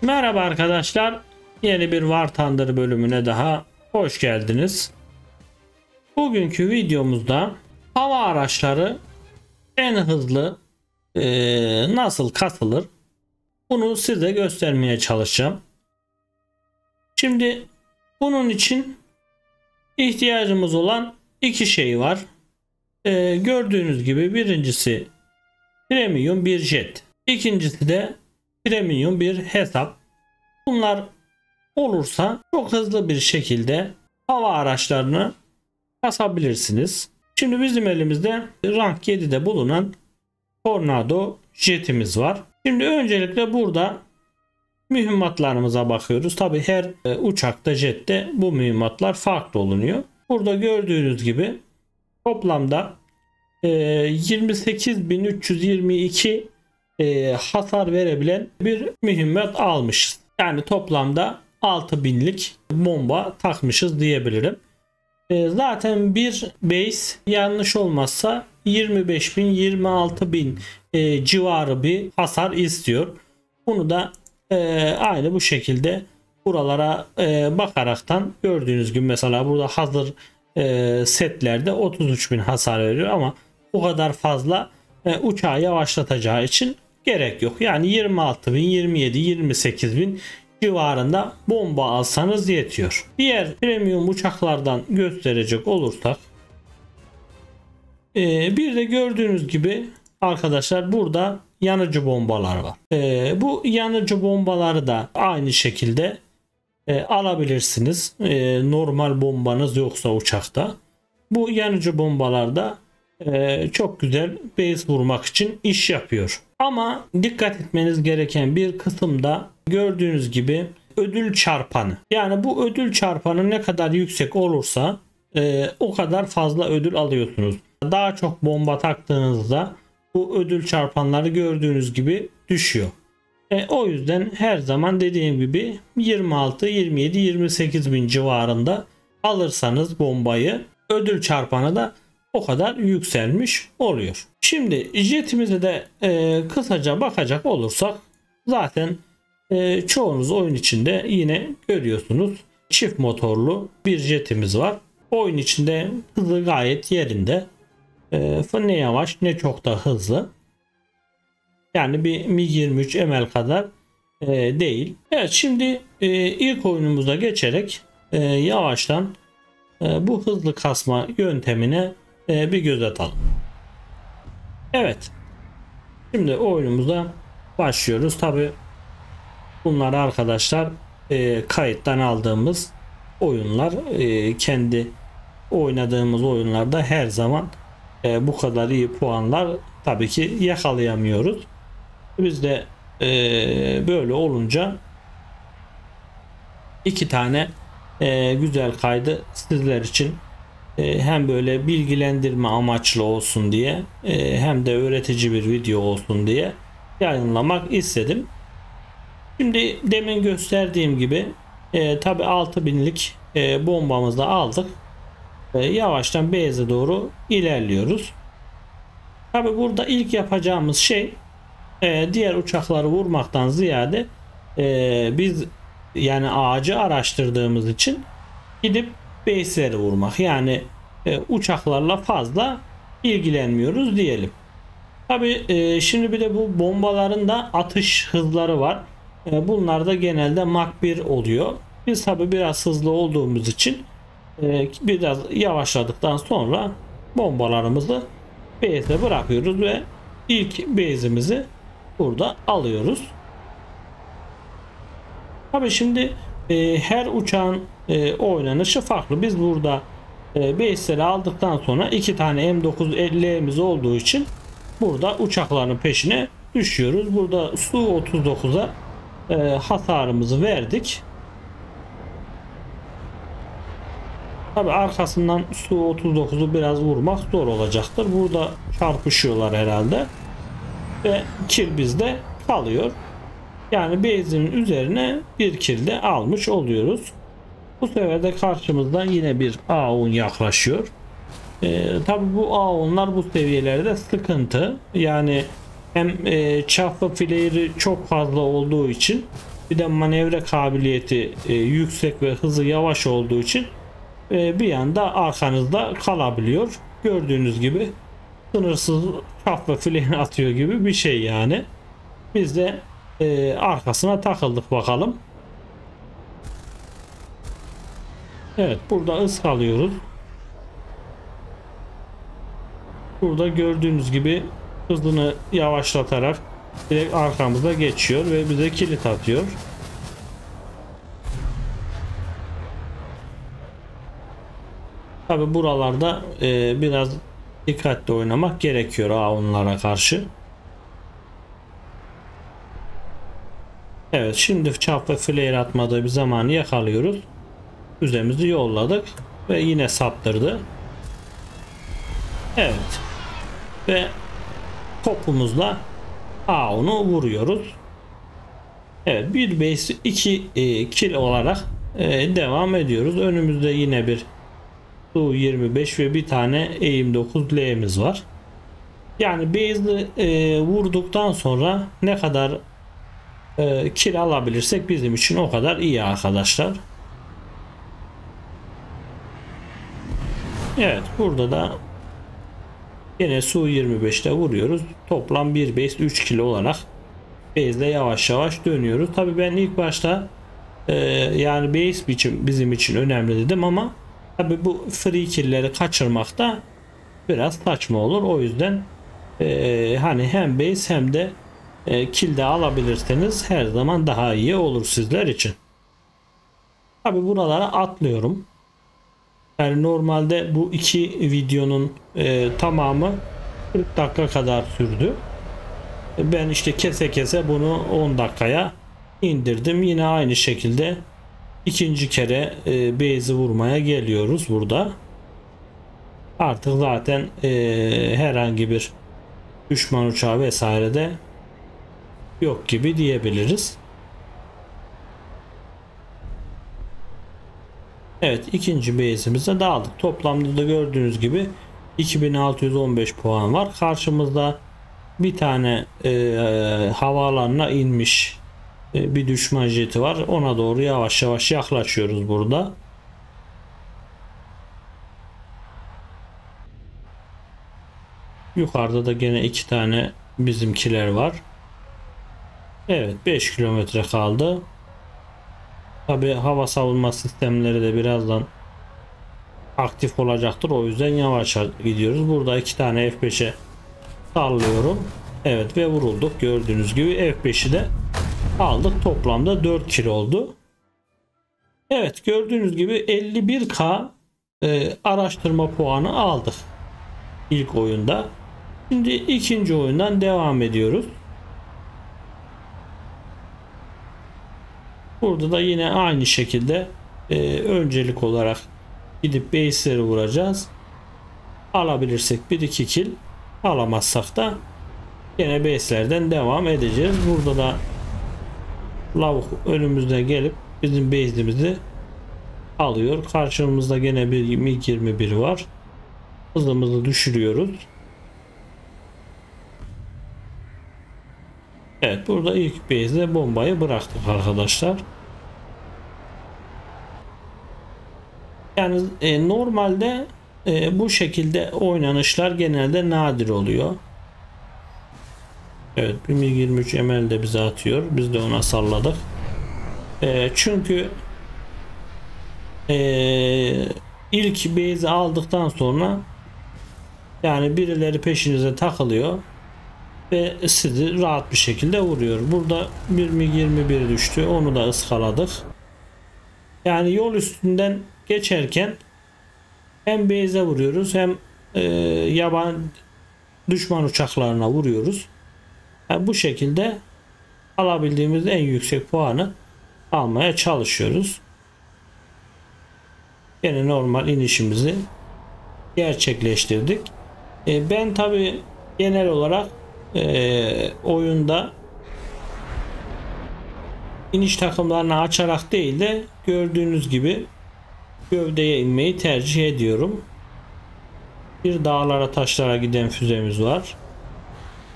Merhaba arkadaşlar, yeni bir War Thunder bölümüne daha hoş geldiniz. Bugünkü videomuzda hava araçları en hızlı nasıl kasılır bunu size göstermeye çalışacağım. Şimdi bunun için ihtiyacımız olan iki şey var. Gördüğünüz gibi birincisi premium bir jet, ikincisi de premium bir hesap. Bunlar olursa çok hızlı bir şekilde hava araçlarını kasabilirsiniz. Şimdi bizim elimizde rank 7'de bulunan Tornado jetimiz var. Şimdi öncelikle burada mühimmatlarımıza bakıyoruz. Tabi her uçakta, jette bu mühimmatlar farklı olunuyor. Burada gördüğünüz gibi toplamda 28.322 hasar verebilen bir mühimmat almışız. Yani toplamda 6.000'lik bomba takmışız diyebilirim. Zaten bir base yanlış olmazsa 25.000-26.000 civarı bir hasar istiyor. Bunu da aynı bu şekilde buralara bakaraktan gördüğünüz gibi mesela burada hazır setlerde 33.000 hasar veriyor ama bu kadar fazla uçağı yavaşlatacağı için gerek yok. Yani 26.000, 27, 28.000 civarında bomba alsanız yetiyor. Diğer premium uçaklardan gösterecek olursak bir de gördüğünüz gibi arkadaşlar burada yanıcı bombalar var. Bu yanıcı bombaları da aynı şekilde alabilirsiniz. Normal bombanız yoksa uçakta. Bu yanıcı bombalarda çok güzel base vurmak için iş yapıyor. Ama dikkat etmeniz gereken bir kısımda gördüğünüz gibi ödül çarpanı. Yani bu ödül çarpanı ne kadar yüksek olursa o kadar fazla ödül alıyorsunuz. Daha çok bomba taktığınızda bu ödül çarpanları gördüğünüz gibi düşüyor. O yüzden her zaman dediğim gibi 26, 27, 28 bin civarında alırsanız bombayı ödül çarpanı da o kadar yükselmiş oluyor. Şimdi jetimize de kısaca bakacak olursak zaten çoğunuz oyun içinde yine görüyorsunuz. Çift motorlu bir jetimiz var. Oyun içinde hızı gayet yerinde. Ne yavaş ne çok da hızlı. Yani bir MiG-23 ML kadar değil. Evet, şimdi ilk oyunumuza geçerek yavaştan bu hızlı kasma yöntemine bir göz atalım. Evet. Şimdi oyunumuza başlıyoruz. Tabi bunlar arkadaşlar kayıttan aldığımız oyunlar. Kendi oynadığımız oyunlarda her zaman bu kadar iyi puanlar tabii ki yakalayamıyoruz. Biz de böyle olunca iki tane güzel kaydı sizler için hem böyle bilgilendirme amaçlı olsun diye hem de öğretici bir video olsun diye yayınlamak istedim. Şimdi demin gösterdiğim gibi tabi 6.000'lik bombamızı da aldık. Yavaştan base'e doğru ilerliyoruz. Tabi burada ilk yapacağımız şey diğer uçakları vurmaktan ziyade biz yani ağacı araştırdığımız için gidip base'leri vurmak. Yani uçaklarla fazla ilgilenmiyoruz diyelim. Tabi şimdi bir de bu bombaların da atış hızları var. Bunlar da genelde Mach 1 oluyor. Biz tabi biraz hızlı olduğumuz için biraz yavaşladıktan sonra bombalarımızı base'e bırakıyoruz ve ilk base'imizi burada alıyoruz. Tabi şimdi her uçağın oynanışı farklı. Biz burada base'leri aldıktan sonra iki tane M950'miz olduğu için burada uçakların peşine düşüyoruz. Burada Su-39'a hasarımızı verdik. Tabi arkasından Su-39'u biraz vurmak zor olacaktır. Burada çarpışıyorlar herhalde. Ve kill bizde kalıyor. Yani base'in üzerine bir kill de almış oluyoruz. Bu sefer de karşımızdan yine bir AUN yaklaşıyor. Tabi bu AUN'lar bu seviyelerde sıkıntı. Yani hem çaplı flare'i çok fazla olduğu için Bir de manevra kabiliyeti yüksek ve hızı yavaş olduğu için bir anda arkanızda kalabiliyor. Gördüğünüz gibi sınırsız kaf ve fren atıyor gibi bir şey yani. Biz de arkasına takıldık bakalım. Evet, burada ıskalıyoruz. Burada gördüğünüz gibi hızını yavaşlatarak direkt arkamıza geçiyor ve bize kilit atıyor. Tabi buralarda biraz dikkatli oynamak gerekiyor onlara karşı. Evet, şimdi çap ve flare atmadığı bir zamanı yakalıyoruz. Füzemizi yolladık ve yine saptırdı. Evet. Ve topumuzla onu vuruyoruz. Evet, bir base 2 kill olarak devam ediyoruz. Önümüzde yine bir Su-25 ve bir tane AIM-9L'miz var. Yani base'i vurduktan sonra ne kadar kill alabilirsek bizim için o kadar iyi arkadaşlar. Evet, burada da yine Su-25'te vuruyoruz. Toplam bir base 3 kilo olarak base'de yavaş yavaş dönüyoruz. Tabi ben ilk başta yani base bizim için önemli dedim ama tabi bu free kill'leri kaçırmak da biraz saçma olur. O yüzden hani hem base hem de kill de alabilirseniz her zaman daha iyi olur sizler için. Tabi buralara atlıyorum. Yani normalde bu iki videonun tamamı 40 dakika kadar sürdü. Ben işte kese kese bunu 10 dakikaya indirdim. Yine aynı şekilde ikinci kere base'i vurmaya geliyoruz burada. Artık zaten herhangi bir düşman uçağı vesaire de yok gibi diyebiliriz. Evet, ikinci base'imize dağıldık. Toplamda da gördüğünüz gibi 2615 puan var. Karşımızda bir tane havaalanına inmiş bir düşman jeti var. Ona doğru yavaş yavaş yaklaşıyoruz burada. Yukarıda da gene iki tane bizimkiler var. Evet, 5 kilometre kaldı. Tabi hava savunma sistemleri de birazdan aktif olacaktır. O yüzden yavaş gidiyoruz. Burada iki tane F5'e sallıyorum. Evet ve vurulduk. Gördüğünüz gibi F5'i de aldık. Toplamda 4 kill oldu. Evet, gördüğünüz gibi 51k araştırma puanı aldık ilk oyunda. Şimdi ikinci oyundan devam ediyoruz. Burada da yine aynı şekilde öncelik olarak gidip base'leri vuracağız. Alabilirsek 1-2 kill, alamazsak da yine base'lerden devam edeceğiz. Burada da lavuk önümüzde gelip bizim base'imizi alıyor. Karşımızda gene bir MiG-21 var. Hızımızı düşürüyoruz. Evet, burada ilk base'de bombayı bıraktık arkadaşlar. Yani normalde bu şekilde oynanışlar genelde nadir oluyor. Evet, bir MiG-23 ML de bize atıyor. Biz de ona salladık. Çünkü ilk base'i aldıktan sonra yani birileri peşinize takılıyor ve sizi rahat bir şekilde vuruyor. Burada bir MiG-21 düştü. Onu da ıskaladık. Yani yol üstünden geçerken hem base'e vuruyoruz hem yaban düşman uçaklarına vuruyoruz. Yani bu şekilde alabildiğimiz en yüksek puanı almaya çalışıyoruz. Yine normal inişimizi gerçekleştirdik. Ben tabi genel olarak oyunda iniş takımlarını açarak değil de gördüğünüz gibi gövdeye inmeyi tercih ediyorum. Bir dağlara taşlara giden füzemiz var.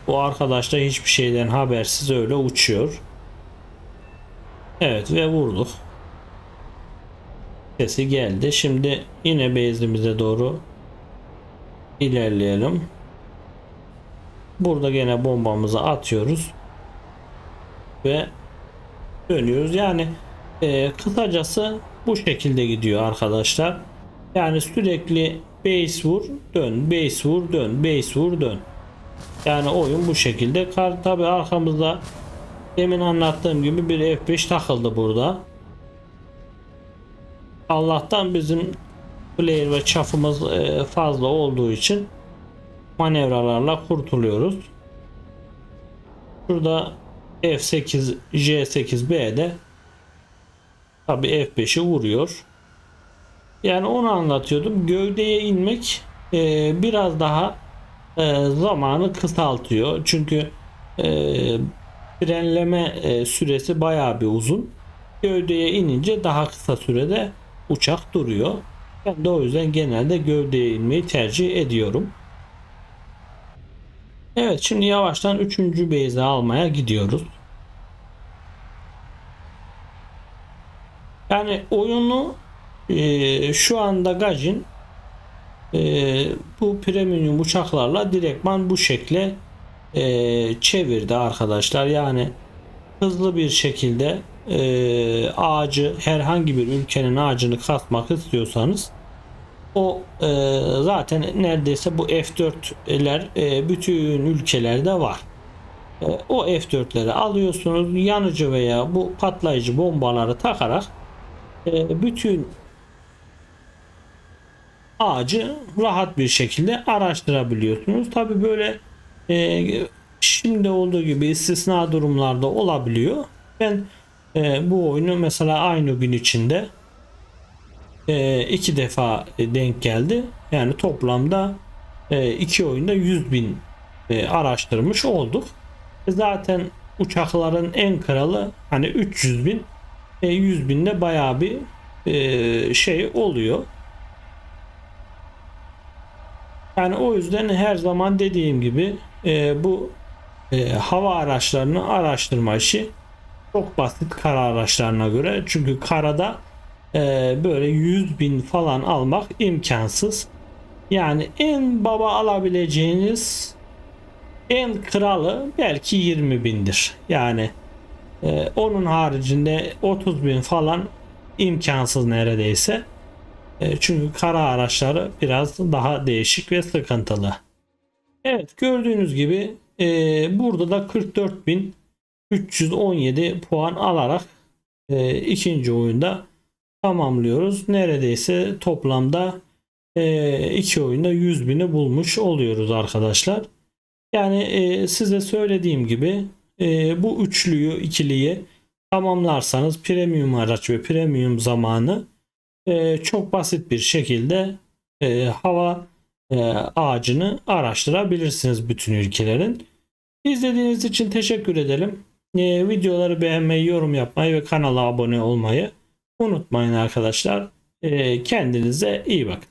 Bu arkadaş da hiçbir şeyden habersiz öyle uçuyor. Evet ve vurduk. Sesi geldi. Şimdi yine base'imize doğru ilerleyelim. Burada gene bombamızı atıyoruz ve dönüyoruz. Yani kısacası bu şekilde gidiyor arkadaşlar. Yani sürekli base vur dön, base vur dön, base vur dön. Yani oyun bu şekilde. Tabi arkamızda demin anlattığım gibi bir F5 takıldı burada. Allah'tan bizim player ve çafımız fazla olduğu için manevralarla kurtuluyoruz. Şurada F8 J8B'de tabi F5'i vuruyor. Yani onu anlatıyordum. Gövdeye inmek biraz daha zamanı kısaltıyor. Çünkü frenleme süresi bayağı bir uzun. Gövdeye inince daha kısa sürede uçak duruyor. Ben de o yüzden genelde gövdeye inmeyi tercih ediyorum. Evet, şimdi yavaştan 3. base'i almaya gidiyoruz. Yani oyunu şu anda Gajin bu premium uçaklarla direktman bu şekle çevirdi arkadaşlar. Yani hızlı bir şekilde ağacı, herhangi bir ülkenin ağacını kasmak istiyorsanız o zaten neredeyse bu F4'ler bütün ülkelerde var. O F4'leri alıyorsunuz, yanıcı veya bu patlayıcı bombaları takarak bütün ağacı rahat bir şekilde araştırabiliyorsunuz. Tabi böyle şimdi olduğu gibi istisna durumlarda olabiliyor. Ben bu oyunu mesela aynı gün içinde 2 defa denk geldi. Yani toplamda 2 oyunda 100.000 araştırmış olduk. Zaten uçakların en kralı hani 300.000, 100.000'de bayağı bir şey oluyor. Yani o yüzden her zaman dediğim gibi bu hava araçlarını araştırma işi çok basit kara araçlarına göre. Çünkü karada böyle 100.000 falan almak imkansız. Yani en baba alabileceğiniz en kralı belki 20.000'dir. Yani onun haricinde 30.000 falan imkansız neredeyse. Çünkü kara araçları biraz daha değişik ve sıkıntılı. Evet, gördüğünüz gibi burada da 44.317 puan alarak ikinci oyunda tamamlıyoruz. Neredeyse toplamda 2 oyunda 100.000'i bulmuş oluyoruz arkadaşlar. Yani size söylediğim gibi bu üçlüyü, ikiliyi tamamlarsanız premium araç ve premium zamanı çok basit bir şekilde hava ağacını araştırabilirsiniz bütün ülkelerin. İzlediğiniz için teşekkür ederim. Videoları beğenmeyi, yorum yapmayı ve kanala abone olmayı unutmayın arkadaşlar. Kendinize iyi bakın.